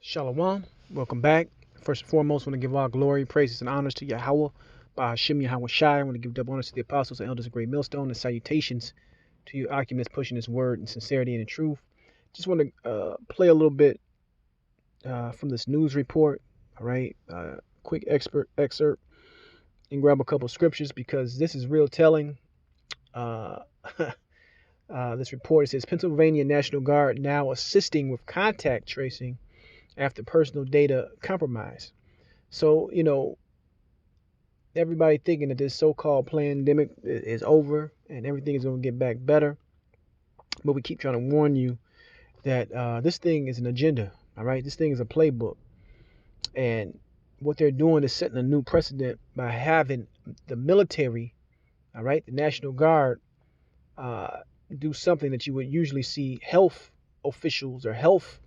Shalom. Welcome back. First and foremost, I want to give all glory, praises, and honors to Yahweh by Hashem Yahweh Shai. I want to give double honors to the apostles and elders of Great Millstone and salutations to you, Occupants pushing this word in sincerity and in truth. Just want to play a little bit from this news report. All right. Quick excerpt and grab a couple scriptures because this is real telling. Uh, this report says Pennsylvania National Guard now assisting with contact tracing after personal data compromise. So, everybody thinking that this so-called pandemic is over and everything is going to get back better. But we keep trying to warn you that this thing is an agenda. All right. This thing is a playbook. And what they're doing is setting a new precedent by having the military, all right, the National Guard, do something that you would usually see health officials or health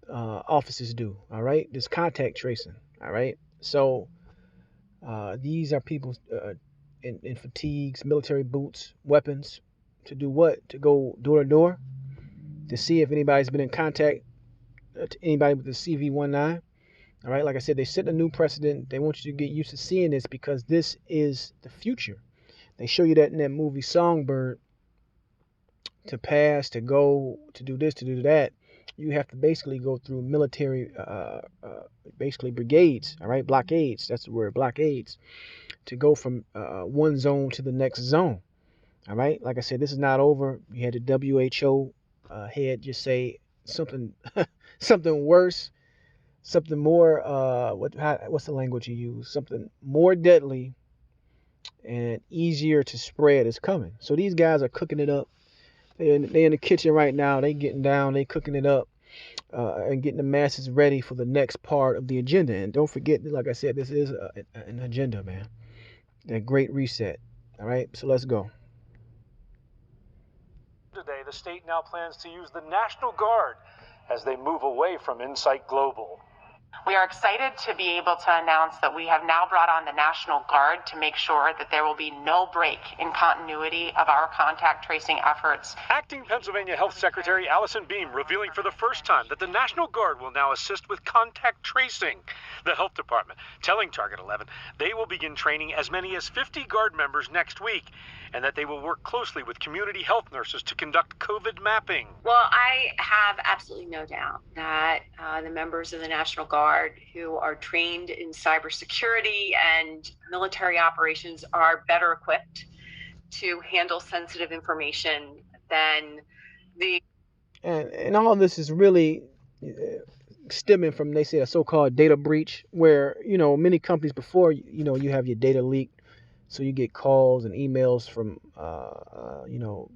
officers do. All right. This contact tracing. All right. So these are people in fatigues, military boots, weapons, to do what? To go door to door to see if anybody's been in contact to anybody with the CV19. All right, like I said, they set a new precedent. They want you to get used to seeing this because this is the future. They show you that in that movie Songbird. To pass, to go, to do this, to do that, you have to basically go through military, basically brigades, all right, blockades. That's the word, blockades, to go from one zone to the next zone. All right, like I said, this is not over. You had the WHO head just say something, something worse, something more. What's the language you use? Something more deadly and easier to spread is coming. So these guys are cooking it up. They in the kitchen right now. They getting down. They cooking it up and getting the masses ready for the next part of the agenda. And don't forget, like I said, this is an agenda, man. A great reset. All right, so let's go. Today, the state now plans to use the National Guard as they move away from Insight Global. We are excited to be able to announce that we have now brought on the National Guard to make sure that there will be no break in continuity of our contact tracing efforts. Acting Pennsylvania Health Secretary Allison Beam revealing for the first time that the National Guard will now assist with contact tracing. The Health Department telling Target 11 they will begin training as many as 50 Guard members next week and that they will work closely with community health nurses to conduct COVID mapping. Well, I have absolutely no doubt that the members of the National Guard who are trained in cybersecurity and military operations are better equipped to handle sensitive information than the... And all of this is really stemming from, they say, a so-called data breach where, many companies before, you have your data leaked. So you get calls and emails from,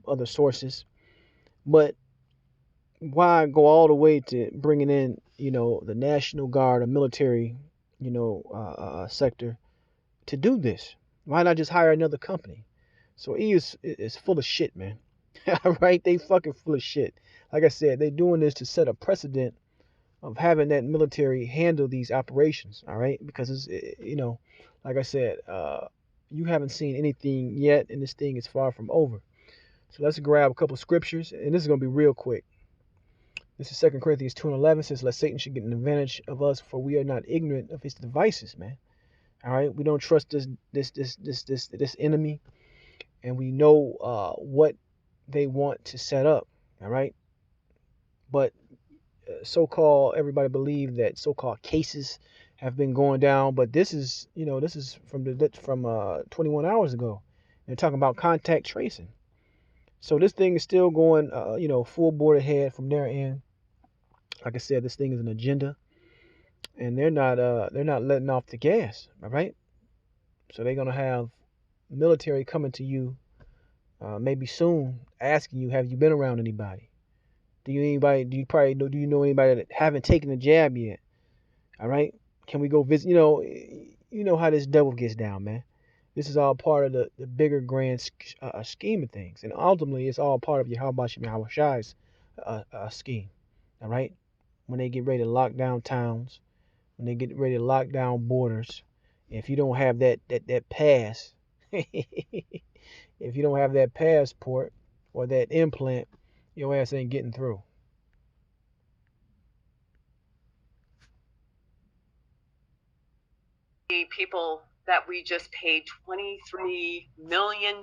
other sources. But why go all the way to bringing in, the National Guard or military, sector to do this? Why not just hire another company? So E is full of shit, man. All right, they fucking full of shit. Like I said, they doing this to set a precedent of having that military handle these operations. All right, because it's, like I said, you haven't seen anything yet, and this thing is far from over. So let's grab a couple scriptures, and this is going to be real quick. This is 2 Corinthians 2:11 says, "Lest Satan should get an advantage of us, for we are not ignorant of his devices," man. All right, we don't trust this enemy, and we know what they want to set up. All right, but so-called everybody believe that so-called cases have been going down, but this is from 21 hours ago. They're talking about contact tracing. So this thing is still going, full board ahead from their end. Like I said, this thing is an agenda, and they're not letting off the gas. All right. So they're gonna have military coming to you, maybe soon, asking you, have you been around anybody? Do you know anybody that haven't taken the jab yet? All right. Can we go visit? You know how this devil gets down, man. This is all part of the bigger grand scheme of things. And ultimately, it's all part of Yahweh Shai's scheme. All right? When they get ready to lock down towns, when they get ready to lock down borders, if you don't have that pass, if you don't have that passport or that implant, your ass ain't getting through. the people that we just paid $23 million.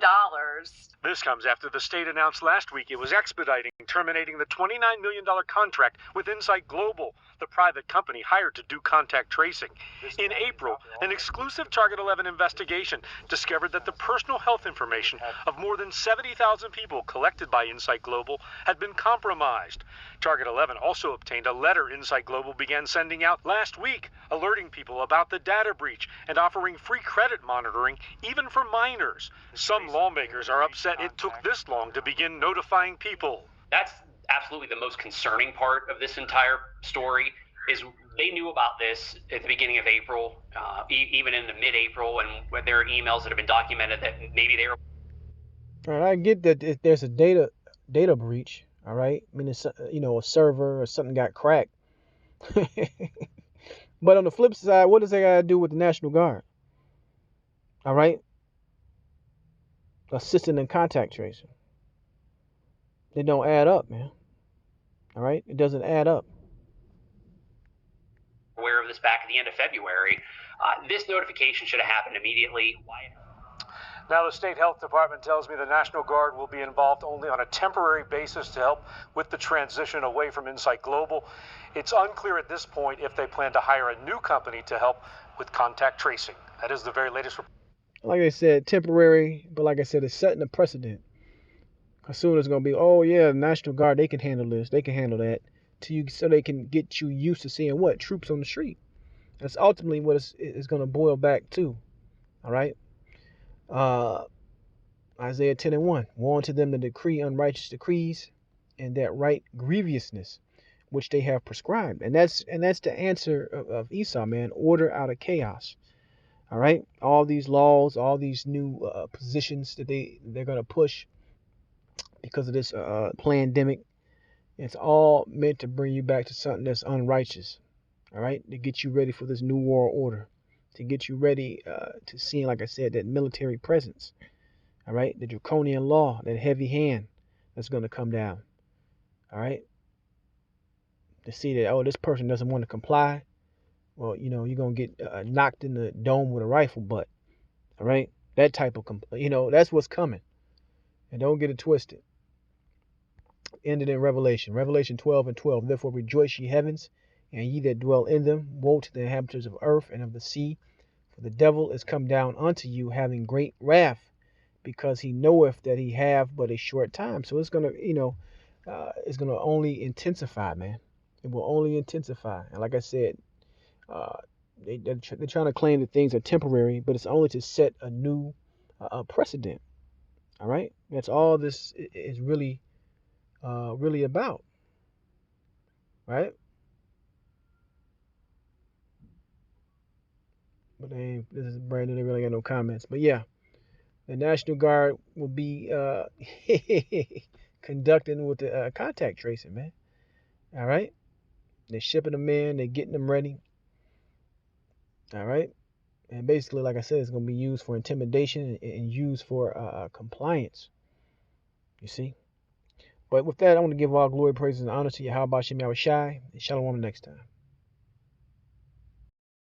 This comes after the state announced last week it was expediting terminating the $29 million contract with Insight Global, the private company hired to do contact tracing. In April, an exclusive Target 11 investigation discovered that the personal health information of more than 70,000 people collected by Insight Global had been compromised. Target 11 also obtained a letter Insight Global began sending out last week, alerting people about the data breach and offering free credit monitoring even for minors. Some lawmakers are upset it took this long to begin notifying people. That's absolutely the most concerning part of this entire story, is they knew about this at the beginning of April, even in the mid-April, and there are emails that have been documented that maybe they were... All right, I get that if there's a data breach, all right? I mean, it's, you know, a server or something got cracked. But on the flip side, what does that got to do with the National Guard? All right? Assisting in contact tracing. It don't add up, man. All right? It doesn't add up. Aware of this back at the end of February. This notification should have happened immediately. Now, the state health department tells me the National Guard will be involved only on a temporary basis to help with the transition away from Insight Global. It's unclear at this point if they plan to hire a new company to help with contact tracing. That is the very latest report. Like I said, temporary, but like I said, it's setting a precedent. As soon as it's going to be, oh yeah, the National Guard, they can handle this, they can handle that, so they can get you used to seeing what? Troops on the street. That's ultimately what it's going to boil back to. All right? Isaiah 10:1. Woe unto them that decree unrighteous decrees, and that right grievousness which they have prescribed. And that's the answer of Esau, man. Order out of chaos. All right? All these laws, all these new positions that they're going to push because of this pandemic, it's all meant to bring you back to something that's unrighteous. All right? To get you ready for this new world order. To get you ready to see, like I said, that military presence. All right? The draconian law, that heavy hand that's going to come down. All right? To see that, oh, this person doesn't want to comply. Well, you know, you're going to get knocked in the dome with a rifle butt. All right? That type of, you know, that's what's coming. And don't get it twisted. Ended in Revelation. Revelation 12:12. Therefore rejoice, ye heavens, and ye that dwell in them. Woe to the inhabitants of earth and of the sea. For the devil is come down unto you, having great wrath, because he knoweth that he have but a short time. So it's going to, you know, it's going to only intensify, man. It will only intensify. And like I said, they're trying to claim that things are temporary, but it's only to set a new precedent. All right? That's all this is really about. Right? But this is brand new. They really got no comments. But yeah, the National Guard will be conducting with the contact tracing, man. All right? They're shipping them in. They're getting them ready. All right? And basically, like I said, it's going to be used for intimidation and used for compliance. You see? But with that, I want to give all glory, praise, and honor to Yahweh Shem Yahushai, and Shalom next time.